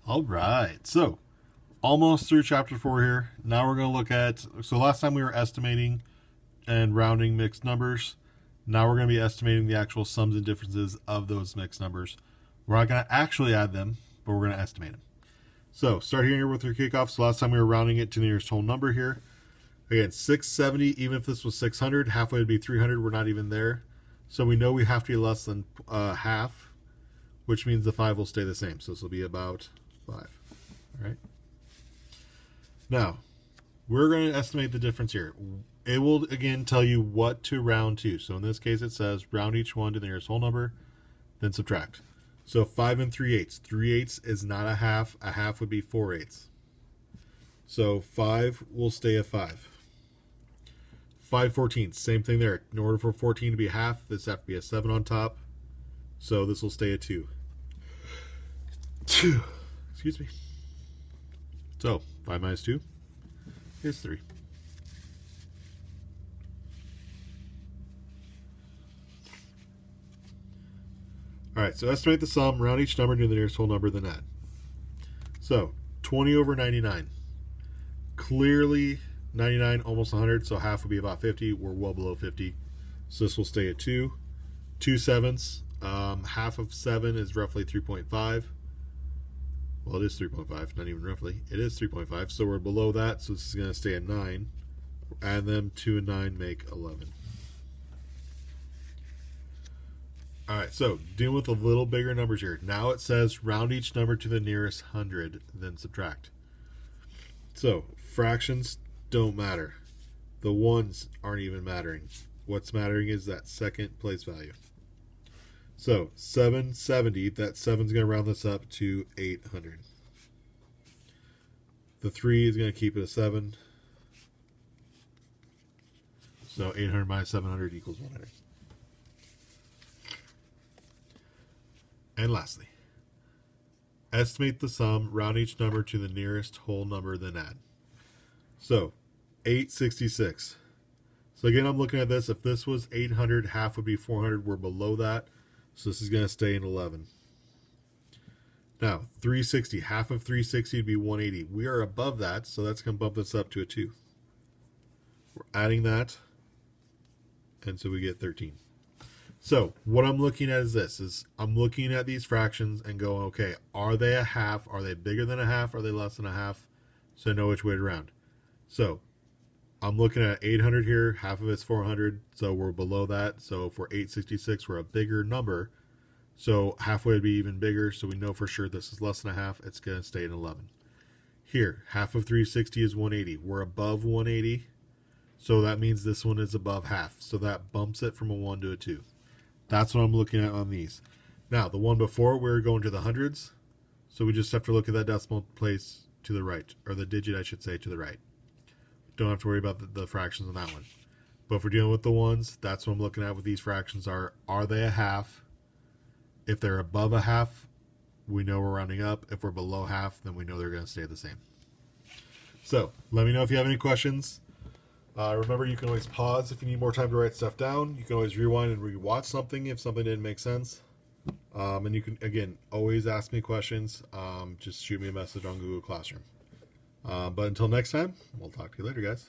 All right, so almost through chapter 4 here. Now we're going to look at, so last time we were estimating and rounding mixed numbers. Now we're going to be estimating the actual sums and differences of those mixed numbers. We're not going to actually add them, but we're going to estimate them. So start here with your kickoff. So last time we were rounding it to the nearest whole number here. Again, 670, even if this was 600, halfway would be 300. We're not even there. So we know we have to be less than half, which means the 5 will stay the same. So this will be about 5. All right. Now, we're going to estimate the difference here. It will, again, tell you what to round to. So in this case, it says round each one to the nearest whole number, then subtract. So 5 and 3/8. 3/8 is not a half. A half would be 4/8. So 5 will stay a 5. 5/14. Same thing there. In order for 14 to be a half, this has to be a 7 on top. So this will stay a 2. 2. Excuse me. So 5 minus 2 is 3. All right, so estimate the sum, round each number to the nearest whole number, then add. So 20 over 99. Clearly 99, almost 100, so half would be about 50. We're well below 50. So this will stay at 2. 2 sevens. Half of 7 is roughly 3.5. Well, it is 3.5, not even roughly. It is 3.5, so we're below that, so this is going to stay at 9. Add them, 2 and 9 make 11. All right, so dealing with a little bigger numbers here. Now it says round each number to the nearest 100, then subtract. So fractions don't matter. The ones aren't even mattering. What's mattering is that second place value. So 770, that 7's going to round this up to 800. The 3 is going to keep it a 7. So 800 minus 700 equals 100. And lastly, estimate the sum, round each number to the nearest whole number, then add. So 866. So again, I'm looking at this. If this was 800, half would be 400. We're below that. So this is going to stay in 11. Now, 360. Half of 360 would be 180. We are above that, so that's going to bump this up to a 2. We're adding that, and so we get 13. So what I'm looking at is this. I'm looking at these fractions and going, okay, are they a half? Are they bigger than a half? Are they less than a half? So I know which way to round. So I'm looking at 800 here. Half of it's 400, so we're below that. So for 866, we're a bigger number. So halfway would be even bigger, so we know for sure this is less than a half. It's going to stay at 11. Here, half of 360 is 180. We're above 180, so that means this one is above half. So that bumps it from a 1 to a 2. That's what I'm looking at on these. Now, the one before, we were going to the hundreds, so we just have to look at that decimal place to the right, or the digit, I should say, to the right. Don't have to worry about the fractions on that one. But if we're dealing with the ones, that's what I'm looking at with these fractions are they a half? If they're above a half, we know we're rounding up. If we're below half, then we know they're going to stay the same. So let me know if you have any questions. Remember, you can always pause if you need more time to write stuff down. You can always rewind and rewatch something if something didn't make sense. And you can, again, always ask me questions. Just shoot me a message on Google Classroom. But until next time, we'll talk to you later, guys.